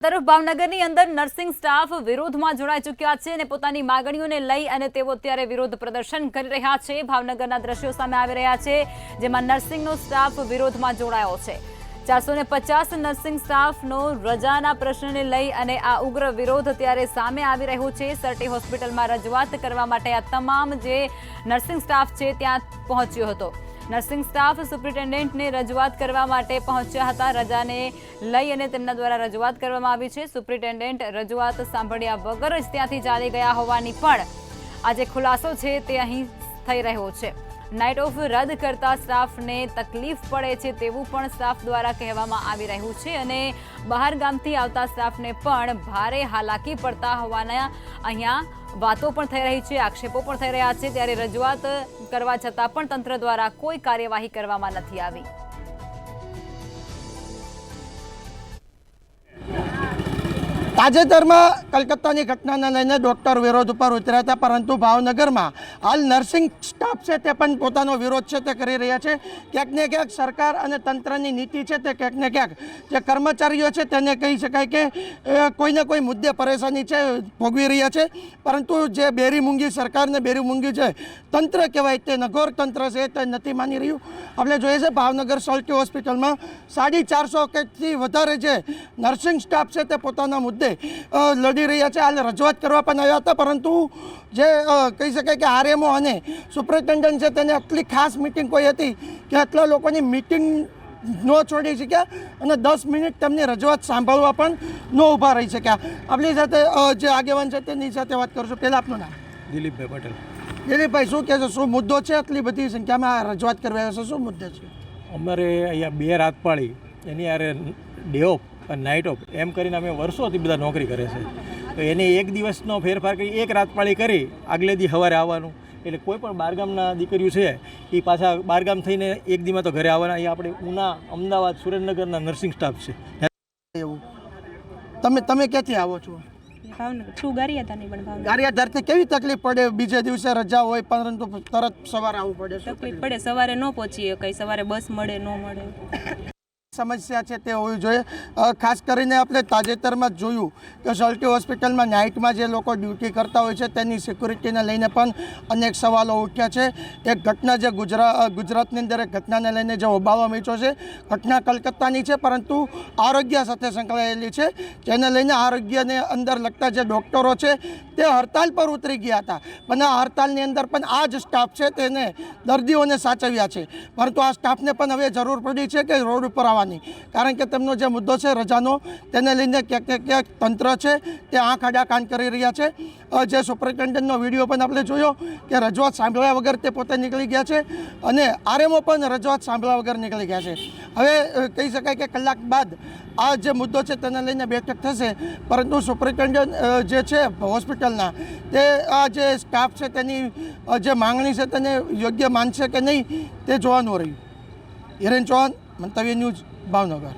તરફ ભાવનગરની અંદર નર્સિંગ સ્ટાફ વિરોધમાં જોડાઈ ચૂક્યા છે અને પોતાની માંગણીઓને લઈ અને તેઓ અત્યારે વિરોધ પ્રદર્શન કરી રહ્યા છે। ભાવનગરના દ્રશ્યો સામે આવી રહ્યા છે, જેમાં નર્સિંગનો સ્ટાફ વિરોધમાં જોડાયો છે। 450 નર્સિંગ સ્ટાફનો રજાના પ્રશ્નને લઈ અને આ ઉગ્ર વિરોધ અત્યારે સામે આવી રહ્યો છે। સરટી હોસ્પિટલમાં રજૂઆત કરવા માટે આ તમામ જે નર્સિંગ સ્ટાફ છે ત્યાં પહોંચ્યો હતો। નર્સિંગ સ્ટાફ સુપ્રિન્ટેન્ડન્ટને રજૂઆત કરવા માટે પહોંચ્યા હતા। રજાને લઈ અને તેમના દ્વારા રજૂઆત કરવામાં આવી છે। સુપ્રિન્ટેન્ડન્ટ રજૂઆત સાંભળ્યા વગર જ ત્યાંથી ચાલી ગયા હોવાની પણ આ જે ખુલાસો છે તે અહીં થઈ રહ્યો છે। નાઇટ ઓફ રદ કરતા સ્ટાફને તકલીફ પડે છે તેવું પણ સ્ટાફ દ્વારા કહેવામાં આવી રહ્યું છે અને બહાર ગામથી આવતા સ્ટાફને પણ ભારે હાલાકી પડતા હોવાના અહીંયા વાતો પણ થઈ રહી છે, આક્ષેપો પણ થઈ રહ્યા છે। ત્યારે રજૂઆત કરવા છતાં પણ તંત્ર દ્વારા કોઈ કાર્યવાહી કરવામાં નથી આવી। તાજેતરમાં કલકત્તાની ઘટનાને લઈને ડૉક્ટર વિરોધ ઉપર ઉતર્યા હતા, પરંતુ ભાવનગરમાં હાલ નર્સિંગ સ્ટાફ છે તે પણ પોતાનો વિરોધ છે તે કરી રહ્યા છે। ક્યાંક ને ક્યાંક સરકાર અને તંત્રની નીતિ છે તે ક્યાંક ને ક્યાંક જે કર્મચારીઓ છે તેને કહી શકાય કે કોઈને કોઈ મુદ્દે પરેશાની છે ભોગવી રહ્યા છે, પરંતુ જે બેરીમૂંગી સરકારને બેરીમૂંગી છે તંત્ર કહેવાય તે નઘોર તંત્ર છે તે નથી માની રહ્યું। આપણે જોઈએ છે ભાવનગર સરટી હોસ્પિટલમાં 450 થી વધારે જે નર્સિંગ સ્ટાફ છે તે પોતાના મુદ્દે લડી રહ્યા છે। હાલ રજૂઆત કરવા પણ આવ્યા હતા, પરંતુ જે કહી શકાય કે આરએમઓ અને સુપ્રિન્ટેન્ડન્ટ છે તેને આટલી ખાસ મિટિંગ કોઈ હતી કે આટલા લોકોની મિટિંગ ન છોડી શક્યા અને 10 મિનિટ તેમની રજૂઆત સાંભળવા પણ ન ઊભા રહી શક્યા। આપણી સાથે જે આગેવાન છે તેની સાથે વાત કરશું। પહેલાં આપનું નામ? દિલીપભાઈ પટેલ। દિલીપભાઈ, શું કહેશો, શું મુદ્દો છે આટલી બધી સંખ્યામાં રજૂઆત કરવા આવ્યા છે, શું મુદ્દો છે? અમારે અહીંયા 2 રાત પાળી એની યારે ડે ઓફ અને નાઇટ ઓફ એમ કરીને અમે વર્ષોથી બધા નોકરી કરે છે, તો એને એક દિવસનો ફેરફાર કરી 1 રાત પાળી કરી આગલે દી સવારે આવવાનું, એટલે કોઈ પણ બહારગામના દીકરીઓ છે એ પાછા બહારગામ થઈને એક દીમાં તો ઘરે આવવાના। અહીંયા આપણે ઉના, અમદાવાદ, સુરેન્દ્રનગરના નર્સિંગ સ્ટાફ છે। એવું તમે ક્યાંથી આવો છો? ભાવનગર છું, ગારિયાધારની પણ ભાવનગર। ગારિયાધારથી કેવી તકલીફ પડે? બીજે દિવસે રજા હોય પરંતુ તરત સવારે આવવું પડે? તકલીફ પડે, સવારે ન પહોંચીએ, કઈ સવારે બસ મળે ન મળે, સમસ્યા છે તે હોવી જોઈએ। ખાસ કરીને આપણે તાજેતરમાં જોયું કે સરટી હોસ્પિટલમાં નાઇટમાં જે લોકો ડ્યુટી કરતા હોય છે તેની સિક્યુરિટીને લઈને પણ અનેક સવાલો ઉઠ્યા છે। એક ઘટના જે ગુજરાતની અંદર એક ઘટનાને લઈને જે હોબાળો મચ્યો છે, ઘટના કલકત્તાની છે પરંતુ આરોગ્ય સાથે સંકળાયેલી છે, જેને લઈને આરોગ્યને અંદર લગતા જે ડૉક્ટરો છે તે હડતાલ પર ઉતરી ગયા હતા, પણ આ હડતાલની અંદર પણ આ જ સ્ટાફ છે તેને દર્દીઓને સાચવ્યા છે, પરંતુ આ સ્ટાફને પણ હવે જરૂર પડી છે કે રોડ ઉપર આવવાની, કારણ કે તેમનો જે મુદ્દો છે રજાનો તેને લઈને ક્યાંક ને ક્યાંક તંત્ર છે તે આંખ આડા કાન કરી રહ્યા છે। જે સુપ્રિન્ટેન્ડન્ટનો વિડીયો પણ આપણે જોયો કે રજૂઆત સાંભળ્યા વગર તે પોતે નીકળી ગયા છે અને આરએમઓ પણ રજૂઆત સાંભળ્યા વગર નીકળી ગયા છે। હવે કહી શકાય કે કલાક બાદ આ જે મુદ્દો છે તેને લઈને બેઠક થશે, પરંતુ સુપ્રિન્ટેન્ડન્ટ જે છે હોસ્પિટલના તે આ જે સ્ટાફ છે તેની જે માંગણી છે તેને યોગ્ય માનશે કે નહીં તે જોવાનું રહ્યું। હિરેન ચૌહાણ, મંતવ્ય ન્યૂઝ, ભાવનગર।